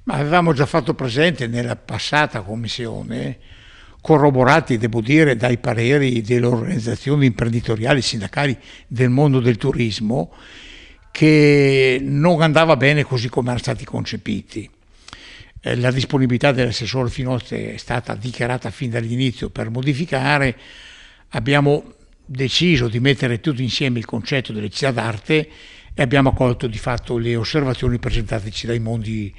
Ma avevamo già fatto presente nella passata commissione, corroborati, devo dire, dai pareri delle organizzazioni imprenditoriali e sindacali del mondo del turismo, che non andava bene così come erano stati concepiti. La disponibilità dell'assessore Finozzi è stata dichiarata fin dall'inizio per modificare. Abbiamo deciso di mettere tutto insieme il concetto delle città d'arte e abbiamo accolto di fatto le osservazioni presentateci dai mondi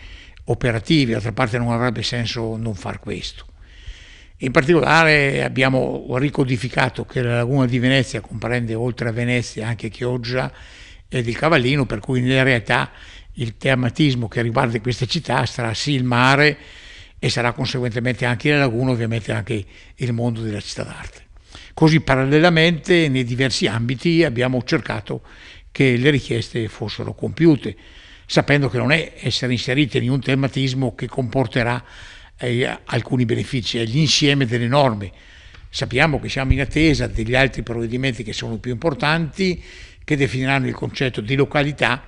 operativi. D'altra parte non avrebbe senso non far questo. In particolare abbiamo ricodificato che la laguna di Venezia comprende oltre a Venezia anche Chioggia ed il Cavallino, per cui in realtà il tematismo che riguarda queste città sarà sì il mare e sarà conseguentemente anche la laguna, ovviamente anche il mondo della città d'arte. Così parallelamente nei diversi ambiti abbiamo cercato che le richieste fossero compiute, sapendo che non è essere inseriti in un tematismo che comporterà alcuni benefici, è l'insieme delle norme. Sappiamo che siamo in attesa degli altri provvedimenti che sono più importanti, che definiranno il concetto di località,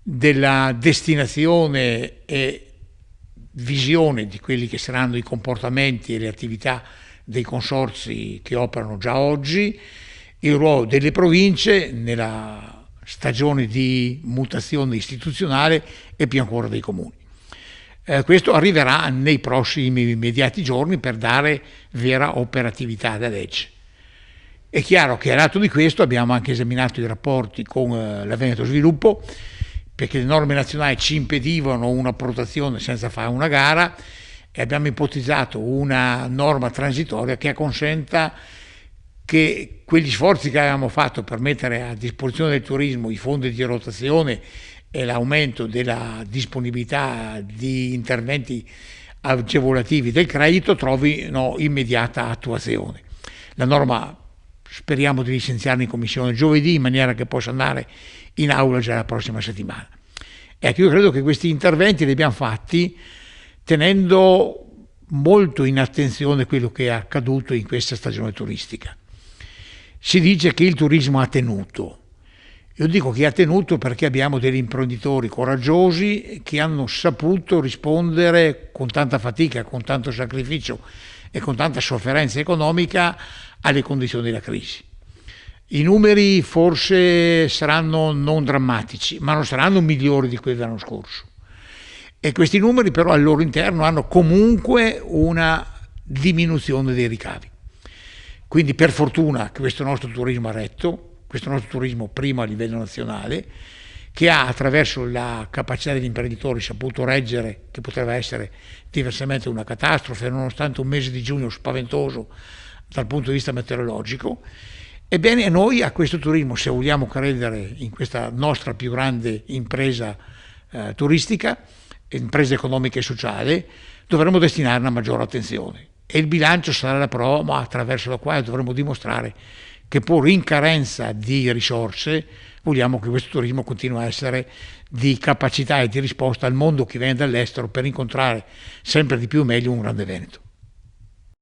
della destinazione e visione di quelli che saranno i comportamenti e le attività dei consorzi che operano già oggi, il ruolo delle province nella stagione di mutazione istituzionale e più ancora dei comuni. Questo arriverà nei prossimi immediati giorni per dare vera operatività alla legge. È chiaro che all'atto di questo abbiamo anche esaminato i rapporti con la Veneto Sviluppo, perché le norme nazionali ci impedivano una protezione senza fare una gara e abbiamo ipotizzato una norma transitoria che consenta che quegli sforzi che avevamo fatto per mettere a disposizione del turismo i fondi di rotazione e l'aumento della disponibilità di interventi agevolativi del credito trovino immediata attuazione. La norma speriamo di licenziarla in commissione giovedì in maniera che possa andare in aula già la prossima settimana. Ecco, io credo che questi interventi li abbiamo fatti tenendo molto in attenzione quello che è accaduto in questa stagione turistica. Si dice che il turismo ha tenuto. Io dico che ha tenuto perché abbiamo degli imprenditori coraggiosi che hanno saputo rispondere con tanta fatica, con tanto sacrificio e con tanta sofferenza economica alle condizioni della crisi. I numeri forse saranno non drammatici, ma non saranno migliori di quelli dell'anno scorso. E questi numeri però al loro interno hanno comunque una diminuzione dei ricavi. Quindi per fortuna che questo nostro turismo ha retto, questo nostro turismo primo a livello nazionale, che ha attraverso la capacità degli imprenditori saputo reggere, che poteva essere diversamente una catastrofe, nonostante un mese di giugno spaventoso dal punto di vista meteorologico. Ebbene, noi a questo turismo, se vogliamo credere in questa nostra più grande impresa turistica, impresa economica e sociale, dovremo destinare una maggiore attenzione. E il bilancio sarà la prova attraverso la quale dovremo dimostrare che pur in carenza di risorse vogliamo che questo turismo continui a essere di capacità e di risposta al mondo che viene dall'estero per incontrare sempre di più e meglio un grande Veneto.